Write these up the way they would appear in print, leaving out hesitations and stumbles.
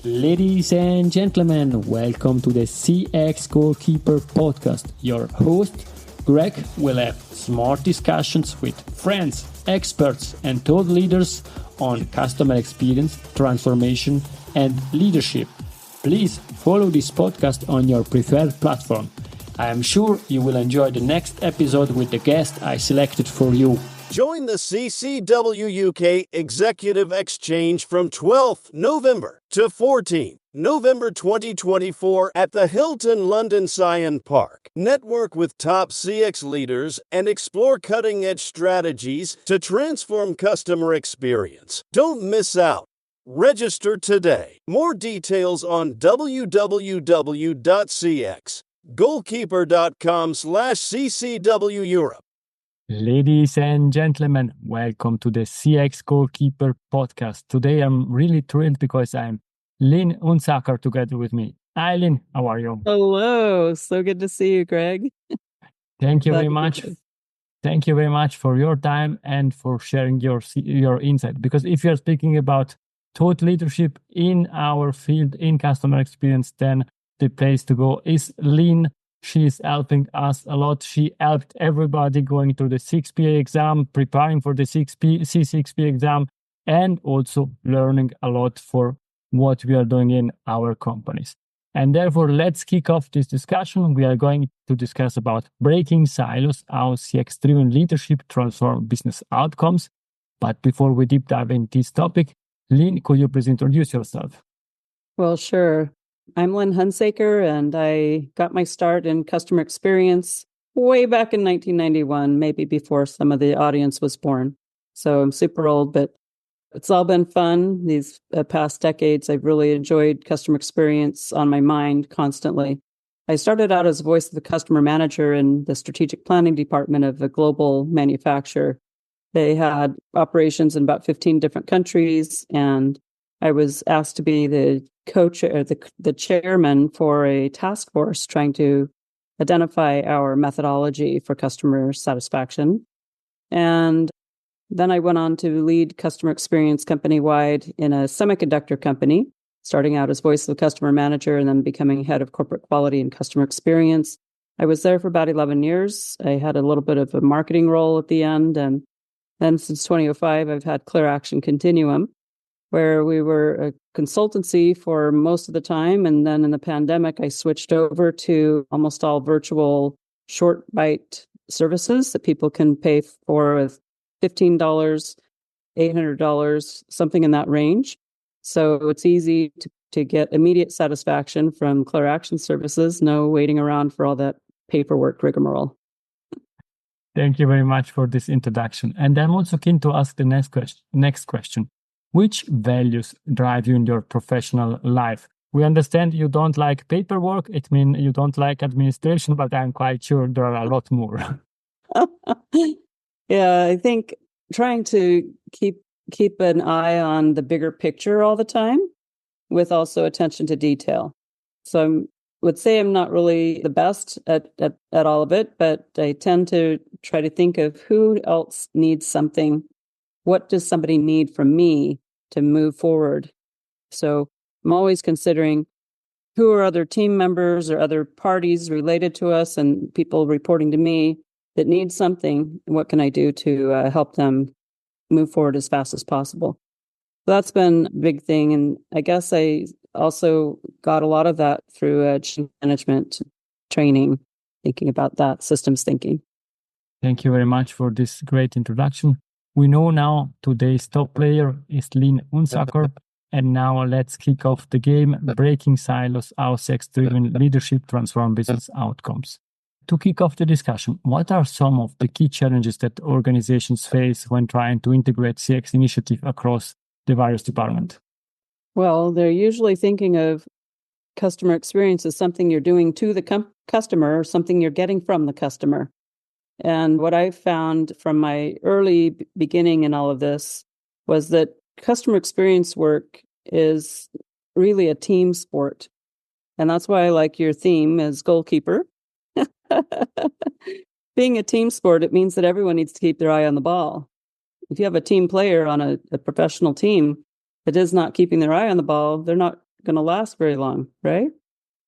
Ladies and gentlemen, welcome to the CX Goalkeeper Podcast. Your host, Greg, will have smart discussions with friends, experts, and thought leaders on customer experience, transformation, and leadership. Please follow this podcast on your preferred platform. I am sure you will enjoy the next episode with the guest I selected for you. Join the CCW UK Executive Exchange from 12th November to 14th November 2024 at the Hilton London Scion Park. Network with top CX leaders and explore cutting-edge strategies to transform customer experience. Don't miss out. Register today. More details on www.cxgoalkeeper.com/CCW Europe. Ladies and gentlemen, welcome to the CX Goalkeeper Podcast. Today I'm really thrilled because I'm Lynn Hunsaker together with me. Hi Lynn, how are you? Hello, so good to see you, Greg. Thank you very much. Thank you very much for your time and for sharing your insight. Because if you're speaking about thought leadership in our field, in customer experience, then the place to go is Lynn. She's helping us a lot. She helped everybody going through the CXPA exam, preparing for the C6P exam, and also learning a lot for what we are doing in our companies. And therefore, let's kick off this discussion. We are going to discuss about breaking silos, how CX-driven leadership transforms business outcomes. But before we deep dive into this topic, Lynn, could you please introduce yourself? Well, sure. I'm Lynn Hunsaker, and I got my start in customer experience way back in 1991, maybe before some of the audience was born. So I'm super old, but it's all been fun. These past decades, I've really enjoyed customer experience on my mind constantly. I started out as voice of the customer manager in the strategic planning department of a global manufacturer. They had operations in about 15 different countries, and I was asked to be the the chairman for a task force trying to identify our methodology for customer satisfaction. And then I went on to lead customer experience company-wide in a semiconductor company, starting out as voice of the customer manager and then becoming head of corporate quality and customer experience. I was there for about 11 years. I had a little bit of a marketing role at the end. And then since 2005, I've had Clear Action Continuum, where we were a consultancy for most of the time. And then in the pandemic, I switched over to almost all virtual short bite services that people can pay for with $15, $800, something in that range. So it's easy to get immediate satisfaction from Clear Action services, no waiting around for all that paperwork rigmarole. Thank you very much for this introduction. And I'm also keen to ask the next question. Which values drive you in your professional life? We understand you don't like paperwork. It means you don't like administration, but I'm quite sure there are a lot more. Yeah, I think trying to keep an eye on the bigger picture all the time with also attention to detail. So I would say I'm not really the best at all of it, but I tend to try to think of who else needs something. What does somebody need from me to move forward? So I'm always considering who are other team members or other parties related to us and people reporting to me that need something. What can I do to help them move forward as fast as possible? So that's been a big thing. And I guess I also got a lot of that through change management training, thinking about that, systems thinking. Thank you very much for this great introduction. We know now today's top player is Lynn Hunsaker, and now let's kick off the game, Breaking Silos, how CX-driven leadership transforms business outcomes. To kick off the discussion, what are some of the key challenges that organizations face when trying to integrate CX initiative across the various departments? Well, they're usually thinking of customer experience as something you're doing to the customer or something you're getting from the customer. And what I found from my early beginning in all of this was that customer experience work is really a team sport. And that's why I like your theme as goalkeeper. Being a team sport, it means that everyone needs to keep their eye on the ball. If you have a team player on a professional team that is not keeping their eye on the ball, they're not going to last very long, right?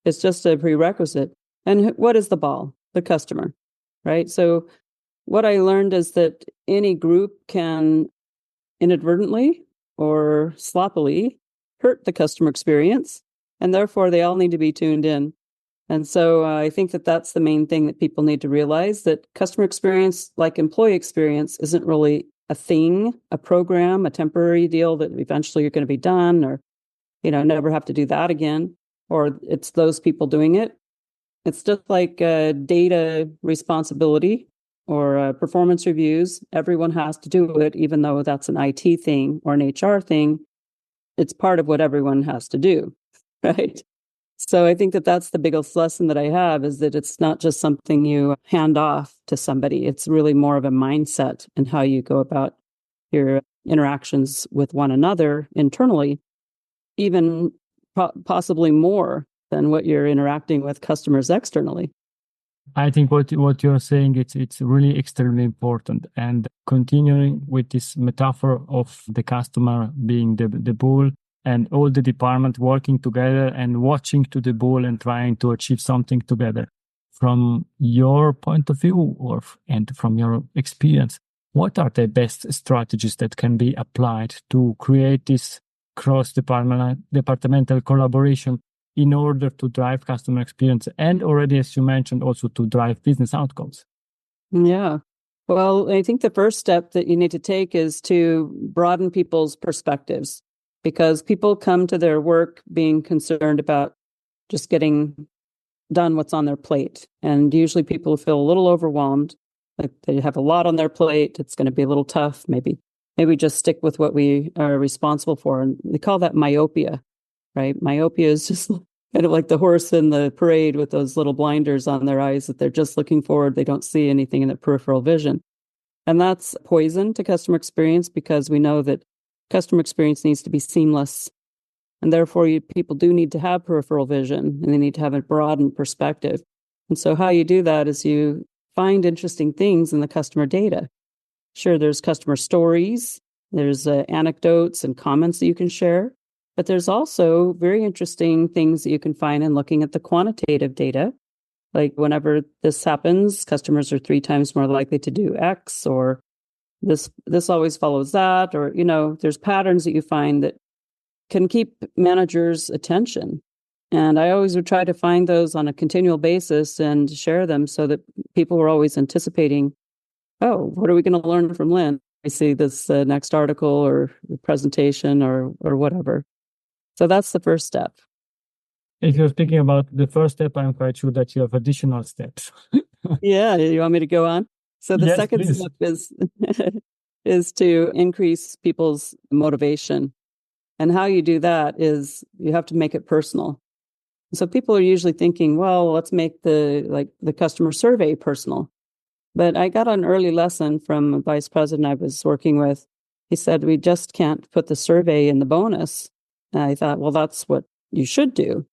It's just a prerequisite. And what is the ball? The customer, right? So what I learned is that any group can inadvertently or sloppily hurt the customer experience, and therefore they all need to be tuned in. And so I think that that's the main thing that people need to realize, that customer experience, like employee experience, isn't really a thing, a program, a temporary deal that eventually you're going to be done, or, never have to do that again, or it's those people doing it. It's just like data responsibility or performance reviews. Everyone has to do it, even though that's an IT thing or an HR thing. It's part of what everyone has to do, right? So I think that that's the biggest lesson that I have, is that it's not just something you hand off to somebody. It's really more of a mindset and how you go about your interactions with one another internally, even possibly more than what you're interacting with customers externally. I think what you're saying, it's really extremely important. And continuing with this metaphor of the customer being the bull, and all the department working together and watching to the bull and trying to achieve something together. From your point of view and from your experience, what are the best strategies that can be applied to create this cross-departmental collaboration in order to drive customer experience and already, as you mentioned, also to drive business outcomes? Yeah. Well, I think the first step that you need to take is to broaden people's perspectives, because people come to their work being concerned about just getting done what's on their plate. And usually people feel a little overwhelmed, like they have a lot on their plate. It's going to be a little tough. Maybe just stick with what we are responsible for. And they call that myopia, right? Myopia is just kind of like the horse in the parade with those little blinders on their eyes that they're just looking forward. They don't see anything in their peripheral vision. And that's poison to customer experience, because we know that customer experience needs to be seamless. And therefore, people do need to have peripheral vision, and they need to have a broadened perspective. And so how you do that is you find interesting things in the customer data. Sure, there's customer stories, there's anecdotes and comments that you can share, but there's also very interesting things that you can find in looking at the quantitative data. Like whenever this happens, customers are 3 times more likely to do X, or this always follows that, or, there's patterns that you find that can keep managers' attention. And I always would try to find those on a continual basis and share them so that people were always anticipating, oh, what are we going to learn from Lynn? I see this next article or presentation or whatever. So that's the first step. If you're speaking about the first step, I'm quite sure that you have additional steps. Yeah, you want me to go on? So the second step is to increase people's motivation. And how you do that is you have to make it personal. So people are usually thinking, well, let's make the customer survey personal. But I got an early lesson from a vice president I was working with. He said, we just can't put the survey in the bonus. And I thought, well, that's what you should do.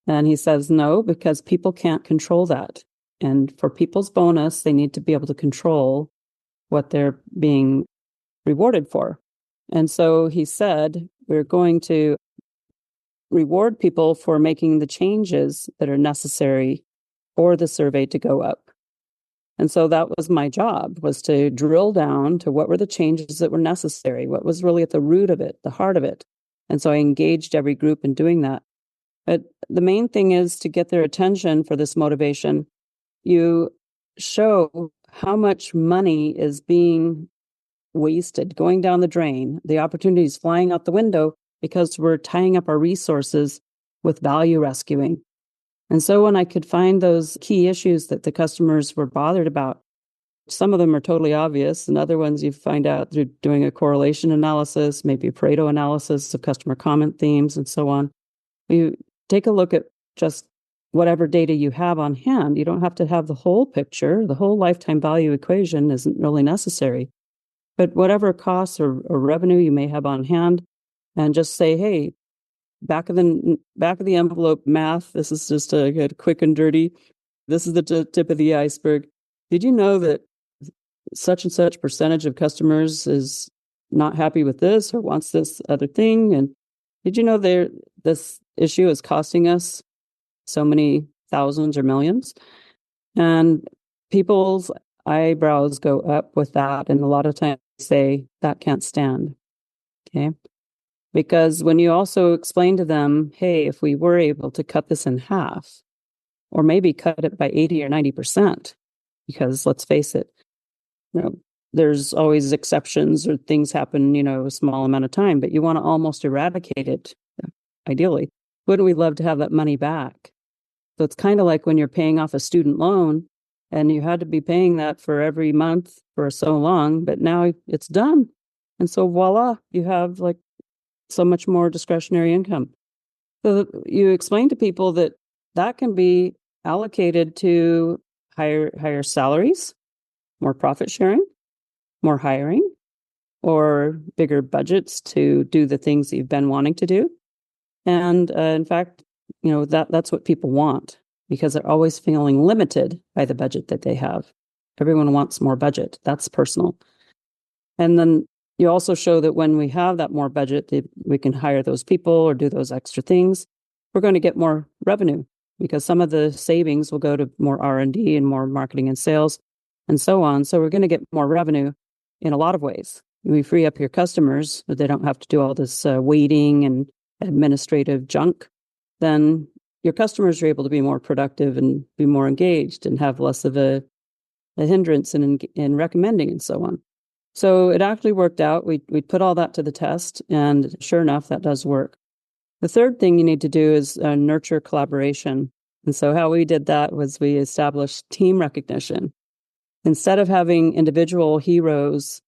And he says, no, because people can't control that. And for people's bonus, they need to be able to control what they're being rewarded for. And so he said, we're going to reward people for making the changes that are necessary for the survey to go up. And so that was my job, was to drill down to what were the changes that were necessary, what was really at the root of it, the heart of it. And so I engaged every group in doing that. But the main thing is to get their attention for this motivation. You show how much money is being wasted, going down the drain, the opportunities flying out the window because we're tying up our resources with value rescuing. And so when I could find those key issues that the customers were bothered about, some of them are totally obvious, and other ones you find out through doing a correlation analysis, maybe a Pareto analysis of customer comment themes, and so on. You take a look at just whatever data you have on hand. You don't have to have the whole picture. The whole lifetime value equation isn't really necessary. But whatever costs or revenue you may have on hand, and just say, hey, back of the envelope math, this is just a quick and dirty. This is the tip of the iceberg. Did you know that such and such percentage of customers is not happy with this or wants this other thing? And did you know this issue is costing us so many thousands or millions. And people's eyebrows go up with that. And a lot of times they say that can't stand. Okay. Because when you also explain to them, hey, if we were able to cut this in half, or maybe cut it by 80 or 90%, because let's face it, there's always exceptions or things happen, a small amount of time, but you want to almost eradicate it, ideally. Wouldn't we love to have that money back? So it's kind of like when you're paying off a student loan and you had to be paying that for every month for so long, but now it's done. And so voila, you have like so much more discretionary income. So you explain to people that can be allocated to higher salaries, more profit sharing, more hiring, or bigger budgets to do the things that you've been wanting to do. And in fact, that's what people want, because they're always feeling limited by the budget that they have. Everyone wants more budget. That's personal. And then you also show that when we have that more budget, we can hire those people or do those extra things. We're going to get more revenue, because some of the savings will go to more R&D and more marketing and sales and so on. So we're going to get more revenue in a lot of ways. We free up your customers, but they don't have to do all this waiting and administrative junk. Then your customers are able to be more productive and be more engaged and have less of a hindrance in recommending and so on. So it actually worked out. We put all that to the test, and sure enough, that does work. The third thing you need to do is nurture collaboration. And so how we did that was we established team recognition. Instead of having individual heroes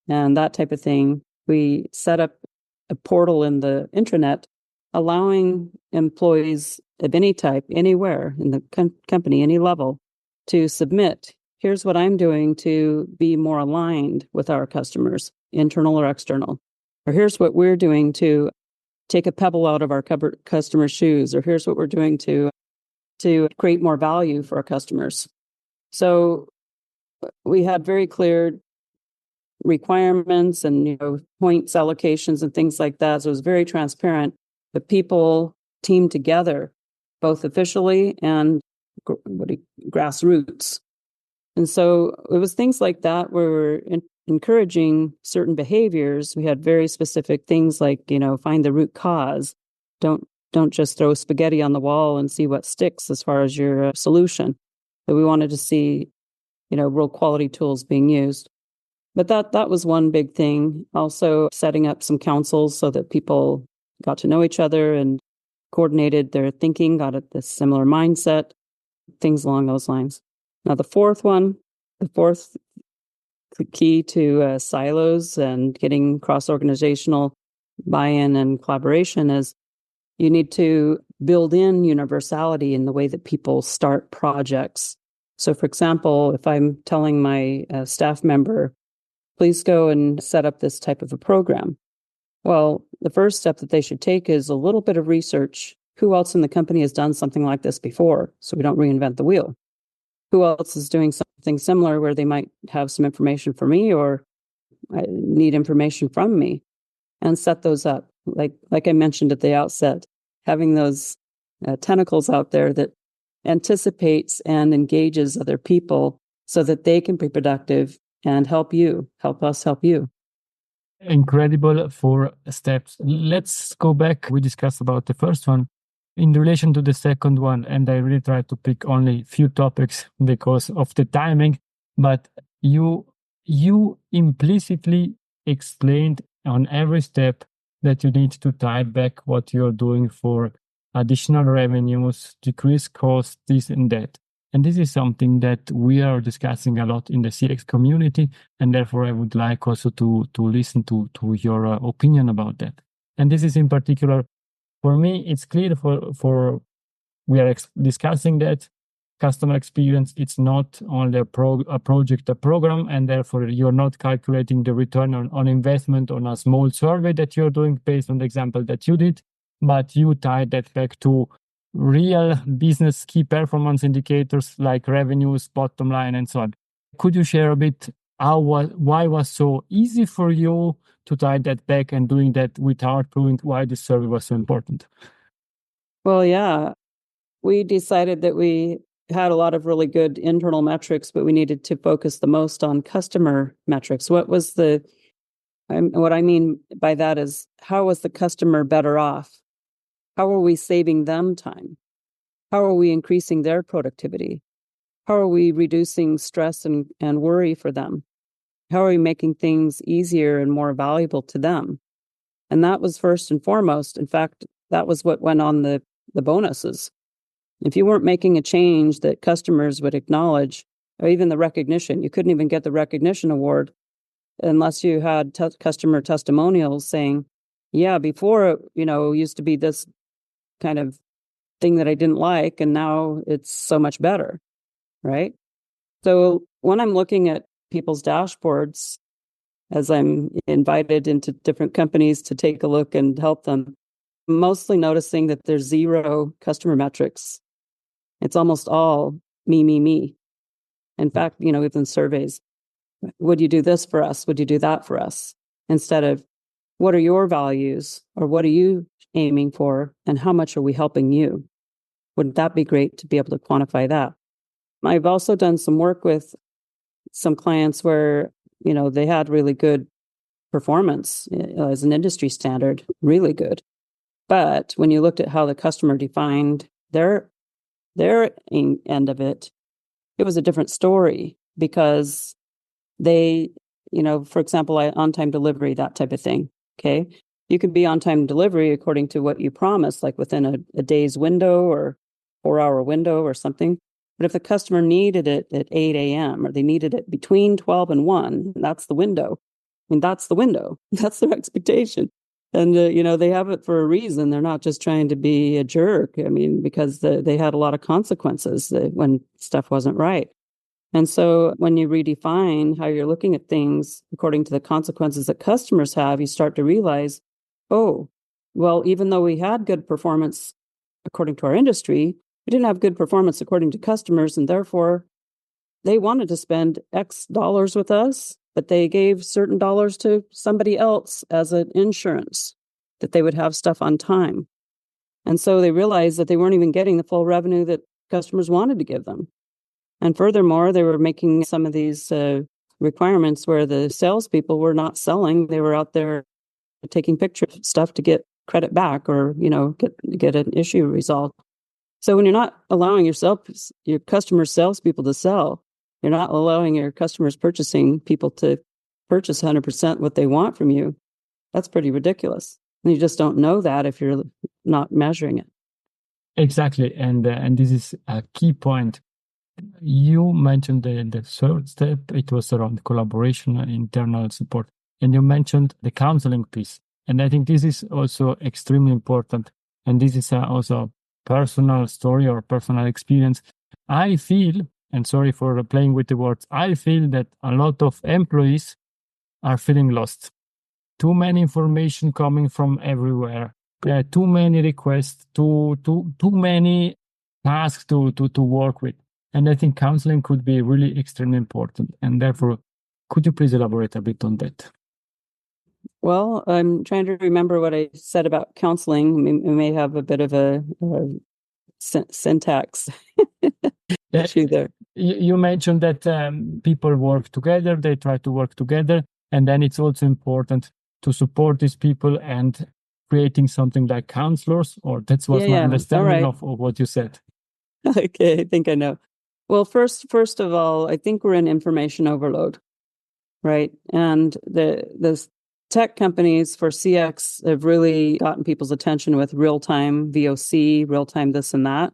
and that type of thing, we set up a portal in the intranet allowing employees of any type, anywhere in the company, any level, to submit, here's what I'm doing to be more aligned with our customers, internal or external. Or here's what we're doing to take a pebble out of our customer's shoes. Or here's what we're doing to create more value for our customers. So we had very clear requirements and points allocations and things like that. So it was very transparent. The people teamed together, both officially and grassroots. And so it was things like that where we're encouraging certain behaviors. We had very specific things like, find the root cause. Don't just throw spaghetti on the wall and see what sticks as far as your solution. But we wanted to see, real quality tools being used. But that was one big thing. Also setting up some councils so that people got to know each other and coordinated their thinking, got at this similar mindset, things along those lines. Now, the fourth key to silos and getting cross-organizational buy-in and collaboration is you need to build in universality in the way that people start projects. So, for example, if I'm telling my staff member, please go and set up this type of a program. Well, the first step that they should take is a little bit of research. Who else in the company has done something like this before? So we don't reinvent the wheel. Who else is doing something similar where they might have some information for me or need information from me, and set those up. Like I mentioned at the outset, having those tentacles out there that anticipates and engages other people so that they can be productive and help us help you. Incredible 4 steps. Let's go back. We discussed about the first one in relation to the second one, and I really tried to pick only few topics because of the timing, but you implicitly explained on every step that you need to tie back what you're doing for additional revenues, decrease costs, this and that. And this is something that we are discussing a lot in the CX community, and therefore I would like also to listen to your opinion about that. And this is in particular, for me, it's clear for we are discussing that customer experience, it's not only a project, a program, and therefore you're not calculating the return on investment on a small survey that you're doing based on the example that you did, but you tie that back to real business key performance indicators like revenues, bottom line, and so on. Could you share a bit why was so easy for you to tie that back and doing that without proving why the survey was so important? Well, yeah, we decided that we had a lot of really good internal metrics, but we needed to focus the most on customer metrics. What I mean by that is, how was the customer better off? How are we saving them time? How are we increasing their productivity? How are we reducing stress and worry for them? How are we making things easier and more valuable to them? And that was first and foremost. In fact, that was what went on the bonuses. If you weren't making a change that customers would acknowledge, or even the recognition, you couldn't even get the recognition award unless you had customer testimonials saying, yeah, before, it used to be this kind of thing that I didn't like, and now it's so much better, right? So when I'm looking at people's dashboards, as I'm invited into different companies to take a look and help them, I'm mostly noticing that there's zero customer metrics. It's almost all me, me, me. In fact, within surveys, would you do this for us? Would you do that for us? Instead of, what are your values, or what are you aiming for, and how much are we helping you? Wouldn't that be great to be able to quantify that? I've also done some work with some clients where, they had really good performance as an industry standard, really good. But when you looked at how the customer defined their end of it, it was a different story, because they, for example, on-time delivery, that type of thing. Okay. You could be on-time delivery according to what you promised, like within a day's window or 4-hour window or something. But if the customer needed it at 8 a.m. or they needed it between 12 and 1, that's the window. I mean, that's the window. That's their expectation. And, they have it for a reason. They're not just trying to be a jerk. I mean, because they had a lot of consequences when stuff wasn't right. And so when you redefine how you're looking at things according to the consequences that customers have, you start to realize, oh, well, even though we had good performance according to our industry, we didn't have good performance according to customers, and therefore they wanted to spend X dollars with us, but they gave certain dollars to somebody else as an insurance that they would have stuff on time. And so they realized that they weren't even getting the full revenue that customers wanted to give them. And furthermore, they were making some of these requirements where the salespeople were not selling. They were out there taking picture stuff to get credit back, or, get an issue resolved. So when you're not allowing your customer salespeople to sell, you're not allowing your customers purchasing people to purchase 100% what they want from you. That's pretty ridiculous. And you just don't know that if you're not measuring it. Exactly. And this is a key point. You mentioned the third step. It was around collaboration and internal support. And you mentioned the counseling piece. And I think this is also extremely important. And this is also a personal story or personal experience. I feel, and sorry for playing with the words, I feel that a lot of employees are feeling lost. Too many information coming from everywhere. Too many requests, too many tasks to work with. And I think counseling could be really extremely important. And therefore, could you please elaborate a bit on that? Well, I'm trying to remember what I said about counseling. We may have a bit of a syntax issue there. You mentioned that people work together, they try to work together. And then it's also important to support these people and creating something like counselors, or that was my understanding of what you said. Okay, I think I know. Well, first of all, I think we're in information overload, right? And the tech companies for CX have really gotten people's attention with real-time VOC, real-time this and that.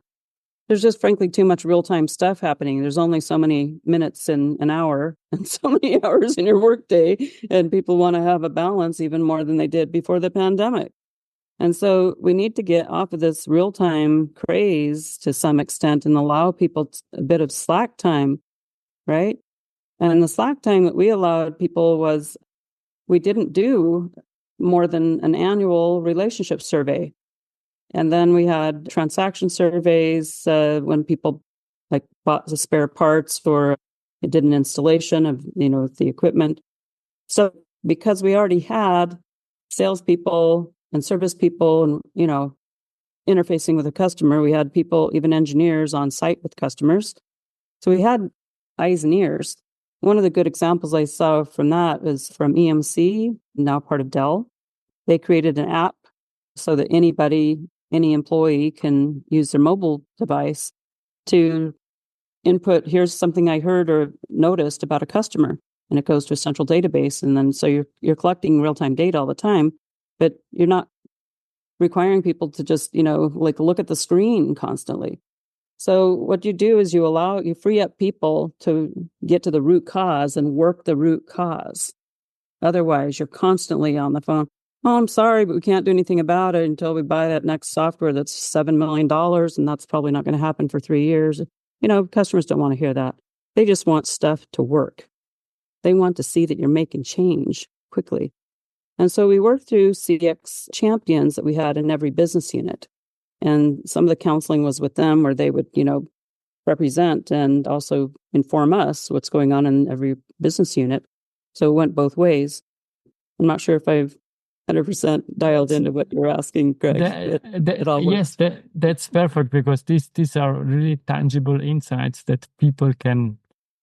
There's just frankly too much real-time stuff happening. There's only so many minutes in an hour and so many hours in your workday, and people want to have a balance even more than they did before the pandemic. And so we need to get off of this real-time craze to some extent and allow people a bit of slack time, right? And the slack time that we allowed people was, we didn't do more than an annual relationship survey. And then we had transaction surveys when people bought the spare parts for, it did an installation of, the equipment. So because we already had salespeople and service people and, interfacing with a customer. We had people, even engineers, on site with customers. So we had eyes and ears. One of the good examples I saw from that was from EMC, now part of Dell. They created an app so that anybody, any employee can use their mobile device to input, here's something I heard or noticed about a customer, and it goes to a central database. And then so you're collecting real-time data all the time, but you're not requiring people to just, like look at the screen constantly. So what you do is you free up people to get to the root cause and work the root cause. Otherwise, you're constantly on the phone. Oh, I'm sorry, but we can't do anything about it until we buy that next software that's $7 million, and that's probably not going to happen for 3 years. Customers don't want to hear that. They just want stuff to work. They want to see that you're making change quickly. And so we worked through CX champions that we had in every business unit. And some of the counseling was with them where they would, represent and also inform us what's going on in every business unit. So it went both ways. I'm not sure if I've 100% dialed into what you're asking, Greg. Yes, that's perfect, because these are really tangible insights that people can,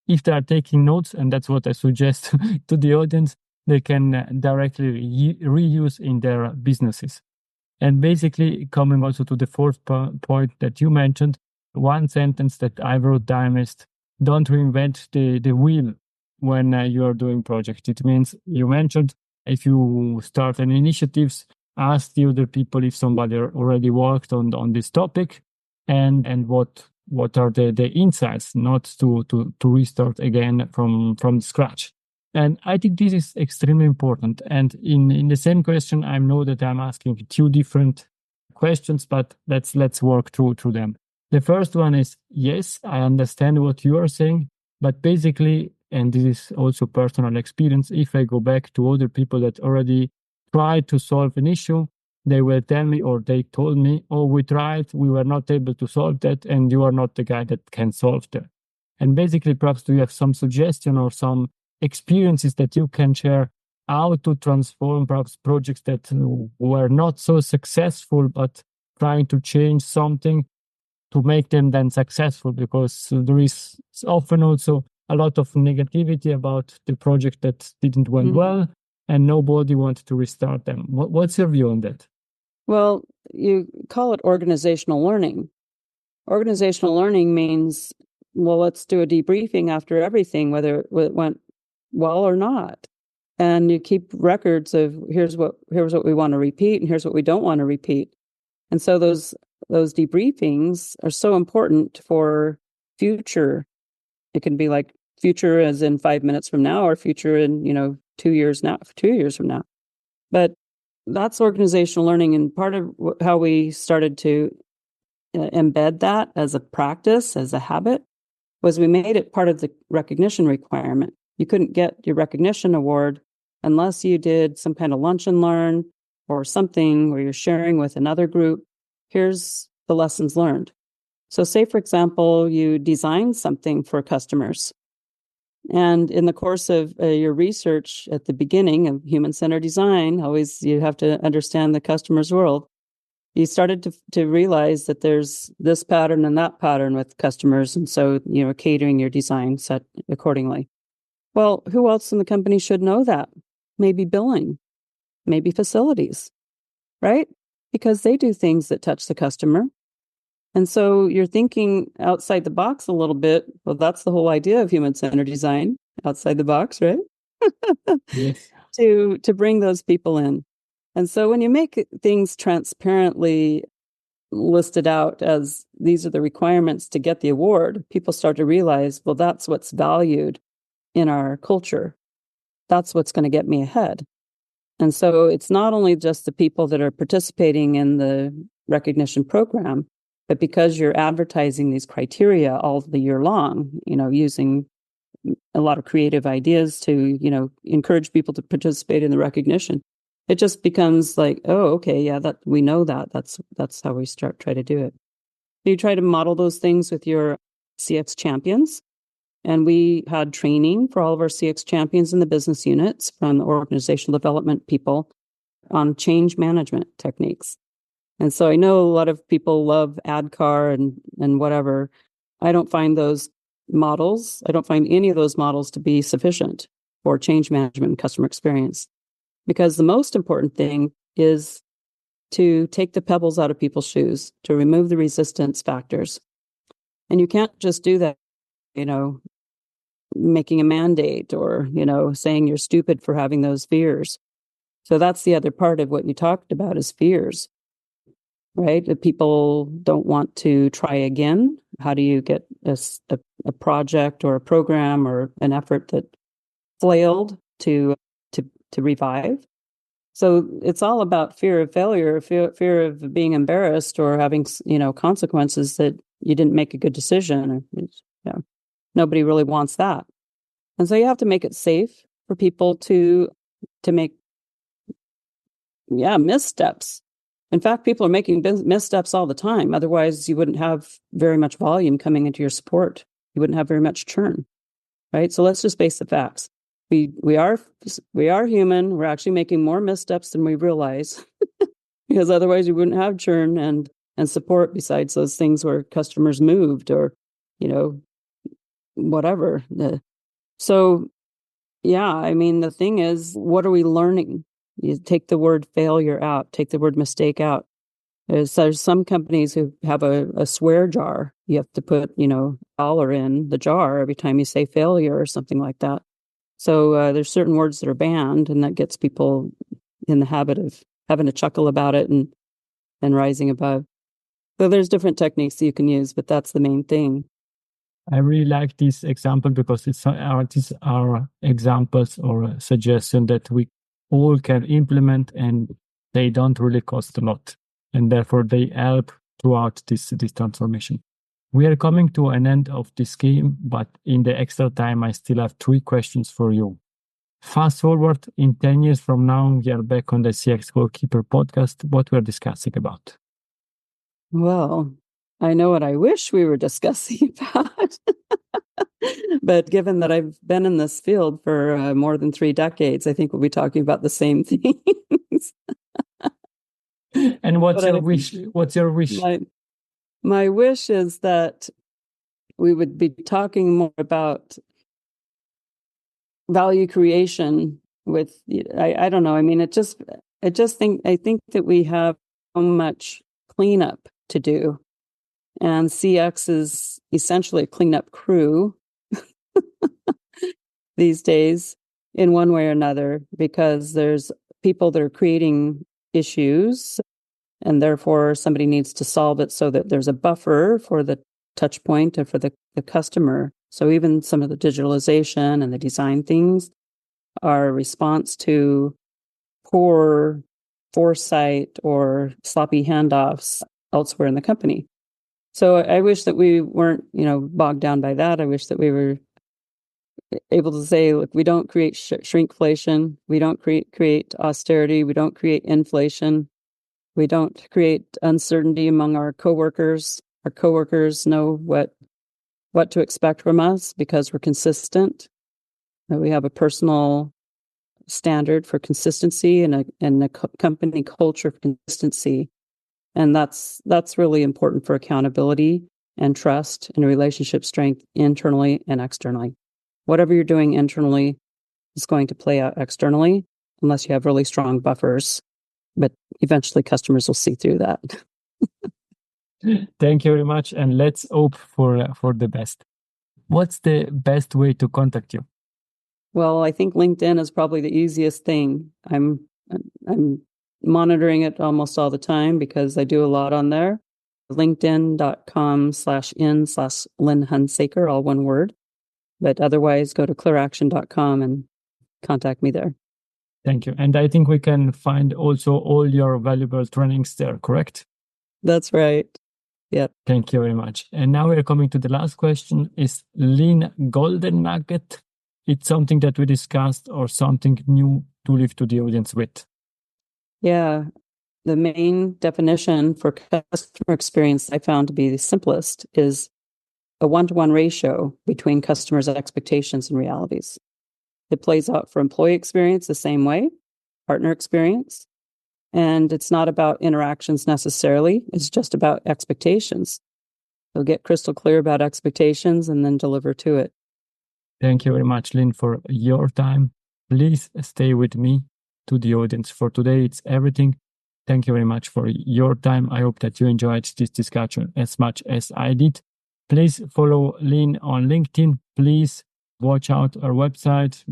if they are taking notes, and that's what I suggest to the audience, they can directly reuse in their businesses. And basically, coming also to the fourth point that you mentioned, one sentence that I wrote down is, don't reinvent the wheel when you are doing projects. It means, you mentioned, if you start an initiatives, ask the other people if somebody already worked on this topic, and what are the insights, not to restart again from scratch. And I think this is extremely important. And in the same question, I know that I'm asking two different questions, but let's work through them. The first one is, yes, I understand what you are saying, but basically, and this is also personal experience, if I go back to other people that already tried to solve an issue, they will tell me, or they told me, oh, we tried, we were not able to solve that, and you are not the guy that can solve that. And basically, perhaps do you have some suggestion or some experiences that you can share how to transform perhaps projects that were not so successful, but trying to change something to make them then successful? Because there is often also a lot of negativity about the project that didn't went well, and nobody wanted to restart them. What's your view on that? Well, you call it organizational learning. Organizational learning means, well, let's do a debriefing after everything, whether it went well or not. And you keep records of here's what we want to repeat and here's what we don't want to repeat. And so those debriefings are so important for future. It can be like future as in 5 minutes from now, or future in 2 years from now. But that's organizational learning. And part of how we started to embed that as a practice, as a habit, was we made it part of the recognition requirement. You couldn't get your recognition award unless you did some kind of lunch and learn or something where you're sharing with another group. Here's the lessons learned. So say, for example, you design something for customers. And in the course of your research at the beginning of human-centered design, always you have to understand the customer's world. You started to realize that there's this pattern and that pattern with customers. And so, catering your design set accordingly. Well, who else in the company should know that? Maybe billing, maybe facilities, right? Because they do things that touch the customer. And so you're thinking outside the box a little bit. Well, that's the whole idea of human-centered design, outside the box, right? Yes. To bring those people in. And so when you make things transparently listed out as these are the requirements to get the award, people start to realize, well, that's what's valued in our culture. That's what's going to get me ahead. And so it's not only just the people that are participating in the recognition program, but because you're advertising these criteria all the year long, using a lot of creative ideas to, encourage people to participate in the recognition, it just becomes like, oh, okay, yeah, that we know that. That's how we try to do it. You try to model those things with your CX champions. And we had training for all of our CX champions in the business units from the organizational development people on change management techniques. And so I know a lot of people love ADKAR and whatever. I don't find those models, I don't find any of those models to be sufficient for change management and customer experience. Because the most important thing is to take the pebbles out of people's shoes, to remove the resistance factors. And you can't just do that, making a mandate or, saying you're stupid for having those fears. So that's the other part of what you talked about is fears, right? If people don't want to try again, how do you get a project or a program or an effort that flailed to revive? So it's all about fear of failure, fear of being embarrassed or having, consequences that you didn't make a good decision. Nobody really wants that. And so you have to make it safe for people to make, missteps. In fact, people are making missteps all the time. Otherwise, you wouldn't have very much volume coming into your support. You wouldn't have very much churn, right? So let's just face the facts. We are human. We're actually making more missteps than we realize, because otherwise you wouldn't have churn and support. Besides those things where customers moved or, whatever. So, the thing is, what are we learning? You take the word failure out, take the word mistake out. There's some companies who have a swear jar. You have to put, dollar in the jar every time you say failure or something like that. So there's certain words that are banned, and that gets people in the habit of having a chuckle about it and rising above. So there's different techniques that you can use, but that's the main thing. I really like this example because these are examples or suggestions that we all can implement, and they don't really cost a lot, and therefore they help throughout this transformation. We are coming to an end of this game, but in the extra time, I still have 3 questions for you. Fast forward, in 10 years from now, we are back on the CX Goalkeeper podcast. What we're discussing about? Well, I know what I wish we were discussing about. But given that I've been in this field for more than 3 decades, I think we'll be talking about the same things. And what's your wish? What's your wish? My wish is that we would be talking more about value creation with, I don't know. I mean, I think that we have so much cleanup to do, and CX is essentially a cleanup crew these days in one way or another, because there's people that are creating issues, and therefore somebody needs to solve it so that there's a buffer for the touch point and for the customer. So even some of the digitalization and the design things are a response to poor foresight or sloppy handoffs elsewhere in the company. So I wish that we weren't, bogged down by that. I wish that we were able to say, look, we don't create shrinkflation. We don't create austerity. We don't create inflation. We don't create uncertainty among our coworkers. Our coworkers know what to expect from us because we're consistent. We have a personal standard for consistency and a company culture for consistency. And that's really important for accountability and trust and relationship strength internally and externally. Whatever you're doing internally is going to play out externally unless you have really strong buffers. But eventually customers will see through that. Thank you very much. And let's hope for the best. What's the best way to contact you? Well, I think LinkedIn is probably the easiest thing. I'm monitoring it almost all the time because I do a lot on there. LinkedIn.com/in/Lynn Hunsaker, all one word. But otherwise, go to clearaction.com and contact me there. Thank you. And I think we can find also all your valuable trainings there, correct? That's right. Yeah. Thank you very much. And now we're coming to the last question. Is Lean golden nugget? It's something that we discussed or something new to leave to the audience with? Yeah. The main definition for customer experience I found to be the simplest is a 1-to-1 ratio between customers' expectations and realities. It plays out for employee experience the same way, partner experience, And it's not about interactions necessarily. It's just about expectations. So get crystal clear about expectations and then deliver to it. Thank you very much, Lynn, for your time. Please stay with me. To the audience for today, it's everything. Thank you very much for your time. I hope that you enjoyed this discussion as much as I did. Please follow Lynn on LinkedIn. Please watch out our website.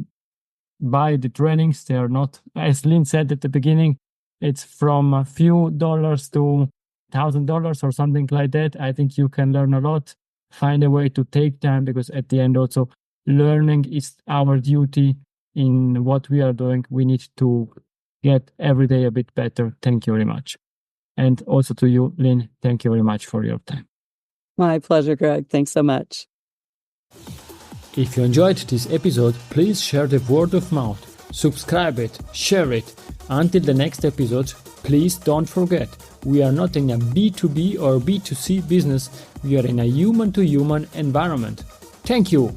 Buy the trainings. They are not, as Lynn said at the beginning, it's from a few dollars to $1,000 or something like that. I think you can learn a lot. Find a way to take time, because at the end also learning is our duty in what we are doing. We need to get every day a bit better. Thank you very much. And also to you, Lynn, thank you very much for your time. My pleasure, Greg. Thanks so much. If you enjoyed this episode, please share the word of mouth. Subscribe it, share it. Until the next episode, please don't forget, we are not in a B2B or B2C business. We are in a human-to-human environment. Thank you.